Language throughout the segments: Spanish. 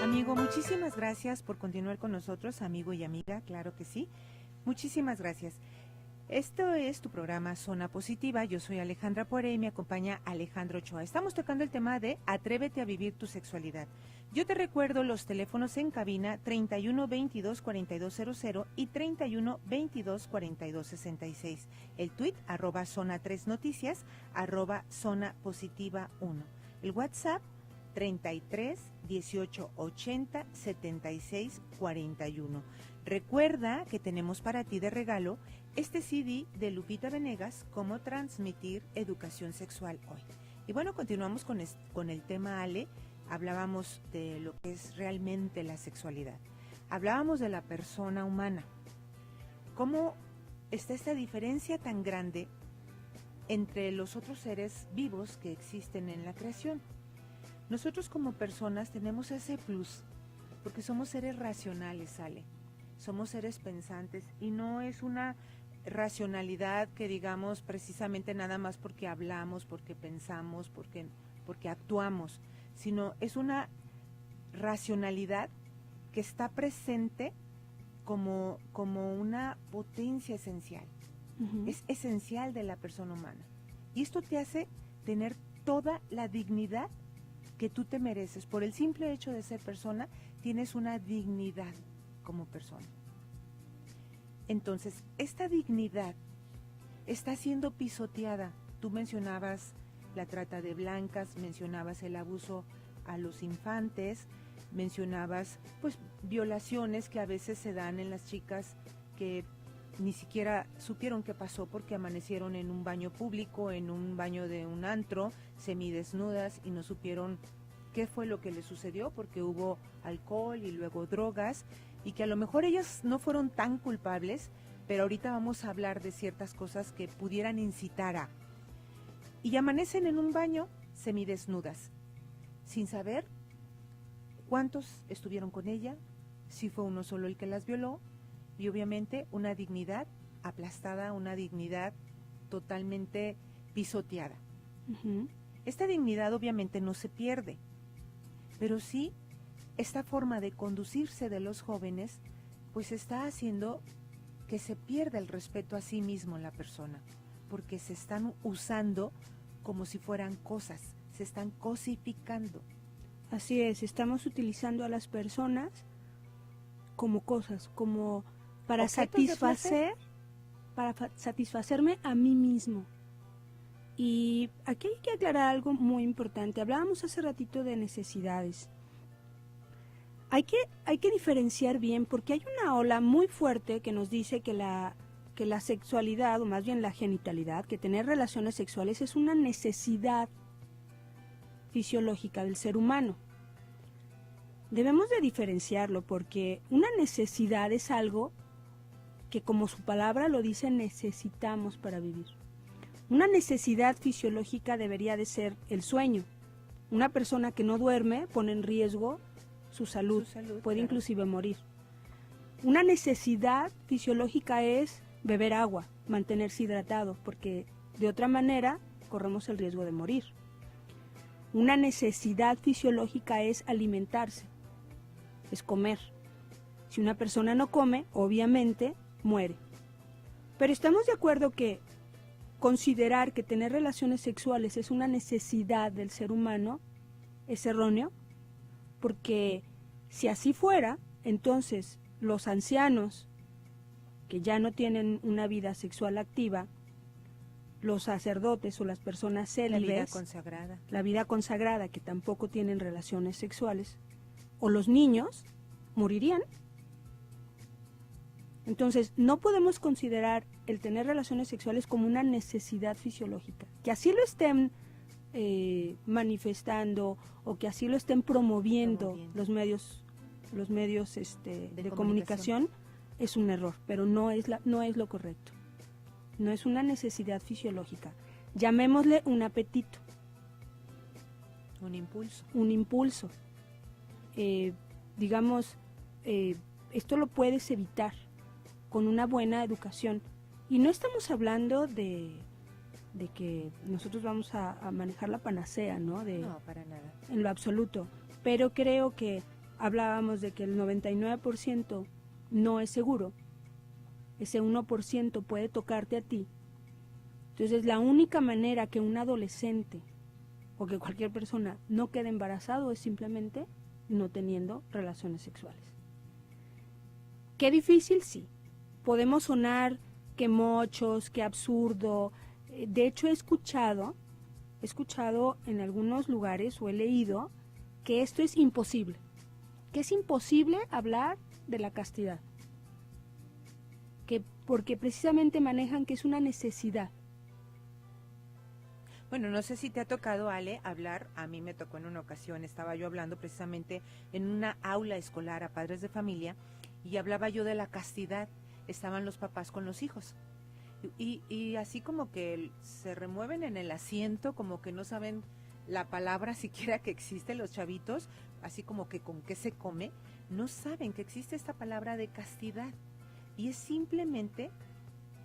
amigo, muchísimas gracias por continuar con nosotros, amigo y amiga, claro que sí. Muchísimas gracias. Esto es tu programa Zona Positiva. Yo soy Alejandra Poiré y me acompaña Alejandro Ochoa. Estamos tocando el tema de Atrévete a vivir tu sexualidad. Yo te recuerdo los teléfonos en cabina 31 22 4200 y 31 22 4266. El tuit @zona 3 noticias, @zona positiva 1. El WhatsApp 33 18 80 76 41. Recuerda que tenemos para ti de regalo este CD de Lupita Venegas, Cómo transmitir educación sexual hoy. Y bueno, continuamos con el tema, Ale. Hablábamos de lo que es realmente la sexualidad. Hablábamos de la persona humana. ¿Cómo está esta diferencia tan grande entre los otros seres vivos que existen en la creación? Nosotros como personas tenemos ese plus, porque somos seres racionales, Ale. Somos seres pensantes y no es una racionalidad que digamos precisamente nada más porque hablamos, porque pensamos, porque actuamos, sino es una racionalidad que está presente como una potencia esencial. Es esencial de la persona humana. Y esto te hace tener toda la dignidad que tú te mereces. Por el simple hecho de ser persona, tienes una dignidad como persona. Entonces, esta dignidad está siendo pisoteada. Tú mencionabas la trata de blancas, mencionabas el abuso a los infantes, mencionabas pues violaciones que a veces se dan en las chicas que ni siquiera supieron qué pasó porque amanecieron en un baño público, en un baño de un antro, semidesnudas y no supieron qué fue lo que les sucedió porque hubo alcohol y luego drogas y que a lo mejor ellas no fueron tan culpables, pero ahorita vamos a hablar de ciertas cosas que pudieran incitar a. Y amanecen en un baño semidesnudas, sin saber cuántos estuvieron con ella, si fue uno solo el que las violó, y obviamente una dignidad aplastada, una dignidad totalmente pisoteada. Esta dignidad obviamente no se pierde, pero sí esta forma de conducirse de los jóvenes pues está haciendo que se pierda el respeto a sí mismo la persona, porque se están usando como si fueran cosas, se están cosificando. Así es, estamos utilizando a las personas como cosas, como para satisfacerme a mí mismo. Y aquí hay que aclarar algo muy importante. Hablábamos hace ratito de necesidades. Hay que diferenciar bien, porque hay una ola muy fuerte que nos dice que la sexualidad, o más bien la genitalidad, que tener relaciones sexuales es una necesidad fisiológica del ser humano. Debemos de diferenciarlo, porque una necesidad es algo que, como su palabra lo dice, necesitamos para vivir. Una necesidad fisiológica debería de ser el sueño. Una persona que no duerme pone en riesgo su salud, puede claro, inclusive morir. Una necesidad fisiológica es beber agua, mantenerse hidratado, porque de otra manera corremos el riesgo de morir. Una necesidad fisiológica es alimentarse, es comer. Si una persona no come, obviamente muere. Pero estamos de acuerdo que considerar que tener relaciones sexuales es una necesidad del ser humano es erróneo, porque si así fuera, entonces los ancianos que ya no tienen una vida sexual activa, los sacerdotes o las personas célibes, la vida consagrada que tampoco tienen relaciones sexuales, o los niños, morirían. Entonces, no podemos considerar el tener relaciones sexuales como una necesidad fisiológica. Que así lo estén manifestando o que así lo estén promoviendo los medios de comunicación es un error, pero no es lo correcto. No es una necesidad fisiológica. Llamémosle un apetito. Un impulso. Esto lo puedes evitar con una buena educación. Y no estamos hablando de que nosotros vamos a manejar la panacea, ¿no? No, para nada. En lo absoluto. Pero creo que hablábamos de que el 99% no es seguro, ese 1% puede tocarte a ti. Entonces la única manera que un adolescente o que cualquier persona no quede embarazado es simplemente no teniendo relaciones sexuales. Qué difícil, sí. Podemos sonar que mochos, que absurdo. De hecho he escuchado en algunos lugares o he leído que esto es imposible, que es imposible hablar de la castidad, que porque precisamente manejan que es una necesidad. Bueno, no sé si te ha tocado, Ale, hablar, a mí me tocó en una ocasión, estaba yo hablando precisamente en una aula escolar a padres de familia y hablaba yo de la castidad, estaban los papás con los hijos y así como que se remueven en el asiento, como que no saben la palabra siquiera que existe, los chavitos, así como que con qué se come, no saben que existe esta palabra de castidad y es simplemente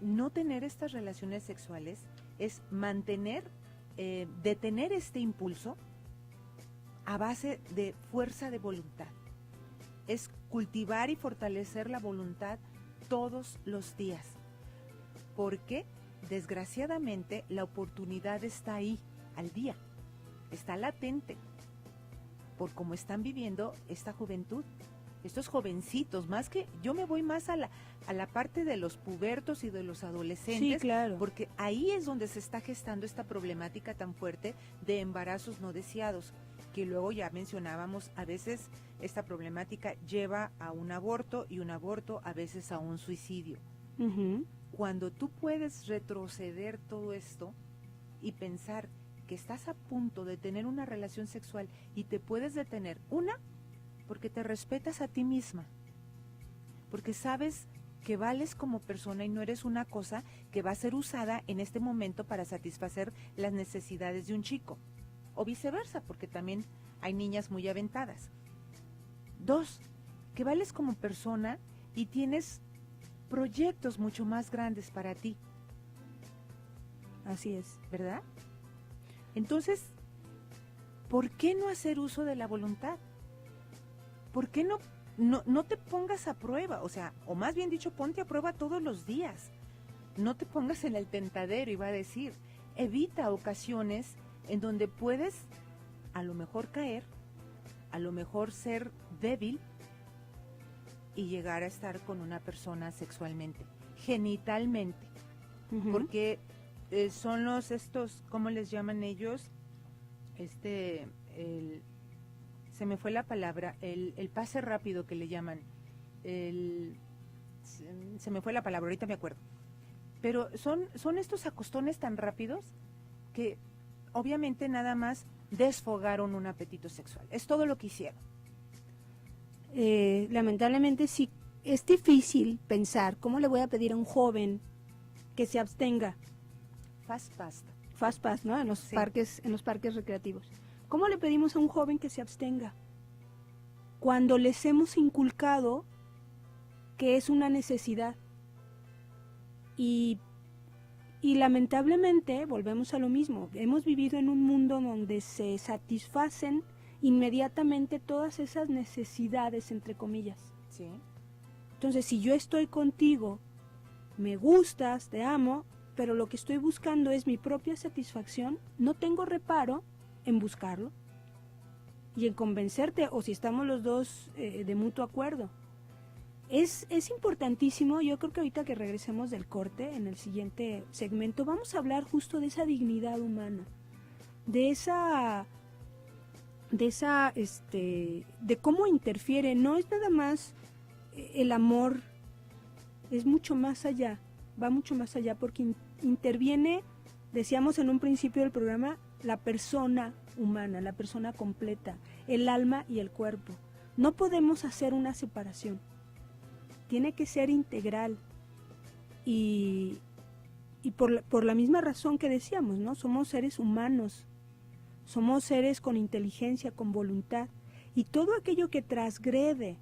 no tener estas relaciones sexuales, es mantener detener este impulso a base de fuerza de voluntad. Es cultivar y fortalecer la voluntad todos los días. Porque, desgraciadamente, la oportunidad está ahí, al día. Está latente. Por cómo están viviendo esta juventud. Estos jovencitos, más que, yo me voy más a la parte de los pubertos y de los adolescentes, Sí, claro. porque ahí es donde se está gestando esta problemática tan fuerte de embarazos no deseados, que luego ya mencionábamos, a veces esta problemática lleva a un aborto y un aborto a veces a un suicidio. Uh-huh. Cuando tú puedes retroceder todo esto y pensar que estás a punto de tener una relación sexual y te puedes detener, porque te respetas a ti misma, porque sabes que vales como persona y no eres una cosa que va a ser usada en este momento para satisfacer las necesidades de un chico, o viceversa, porque también hay niñas muy aventadas. 2, que vales como persona y tienes proyectos mucho más grandes para ti. Así es. ¿Verdad? Entonces, ¿por qué no hacer uso de la voluntad? ¿Por qué no te pongas a prueba? O sea, o más bien dicho, ponte a prueba todos los días. No te pongas en el tentadero, iba a decir. Evita ocasiones en donde puedes a lo mejor caer, a lo mejor ser débil y llegar a estar con una persona sexualmente, genitalmente. Uh-huh. Porque son estos, ¿cómo les llaman ellos? Se me fue la palabra, el pase rápido que le llaman, se me fue la palabra, ahorita me acuerdo, pero son estos acostones tan rápidos que obviamente nada más desfogaron un apetito sexual, es todo lo que hicieron. Lamentablemente sí, es difícil pensar, ¿cómo le voy a pedir a un joven que se abstenga? Fast Fast, ¿no? En los sí. parques recreativos. ¿Cómo le pedimos a un joven que se abstenga? Cuando les hemos inculcado que es una necesidad. Y lamentablemente, volvemos a lo mismo, hemos vivido en un mundo donde se satisfacen inmediatamente todas esas necesidades, entre comillas. Sí. Entonces, si yo estoy contigo, me gustas, te amo, pero lo que estoy buscando es mi propia satisfacción, no tengo reparo en buscarlo y en convencerte, o si estamos los dos de mutuo acuerdo. Es importantísimo, yo creo que ahorita que regresemos del corte, en el siguiente segmento, vamos a hablar justo de esa dignidad humana, de cómo interfiere, no es nada más el amor, es mucho más allá, va mucho más allá, porque interviene, decíamos en un principio del programa, la persona humana, la persona completa, el alma y el cuerpo. No podemos hacer una separación, tiene que ser integral y por la misma razón que decíamos, ¿no? Somos seres humanos, somos seres con inteligencia, con voluntad, y todo aquello que transgrede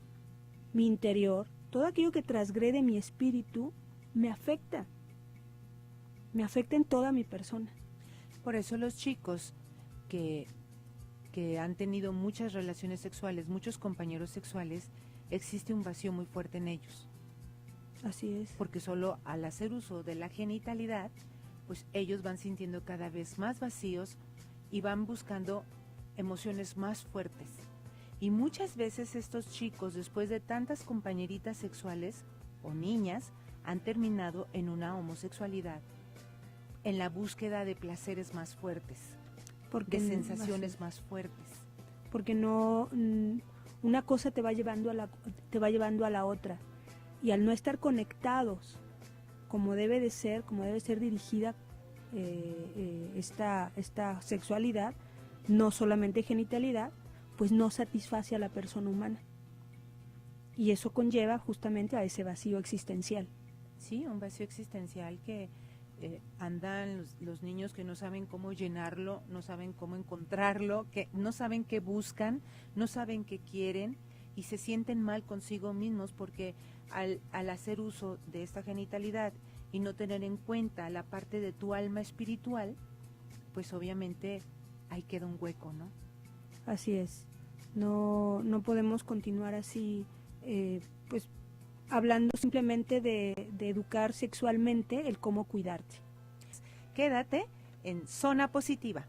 mi interior, todo aquello que transgrede mi espíritu, me afecta en toda mi persona. Por eso los chicos que que han tenido muchas relaciones sexuales, muchos compañeros sexuales, existe un vacío muy fuerte en ellos. Así es. Porque solo al hacer uso de la genitalidad, pues ellos van sintiendo cada vez más vacíos y van buscando emociones más fuertes. Y muchas veces estos chicos, después de tantas compañeritas sexuales o niñas, han terminado en una homosexualidad, en la búsqueda de placeres más fuertes, de sensaciones más fuertes. Porque no, una cosa te va llevando a la otra, y al no estar conectados como debe de ser dirigida esta sexualidad, no solamente genitalidad, pues no satisface a la persona humana, y eso conlleva justamente a ese vacío existencial. Sí, un vacío existencial que andan los niños que no saben cómo llenarlo, no saben cómo encontrarlo, que no saben qué buscan, no saben qué quieren y se sienten mal consigo mismos porque al hacer uso de esta genitalidad y no tener en cuenta la parte de tu alma espiritual, pues obviamente ahí queda un hueco, ¿no? Así es. No podemos continuar así, pues hablando simplemente de educar sexualmente, el cómo cuidarte. Quédate en Zona Positiva.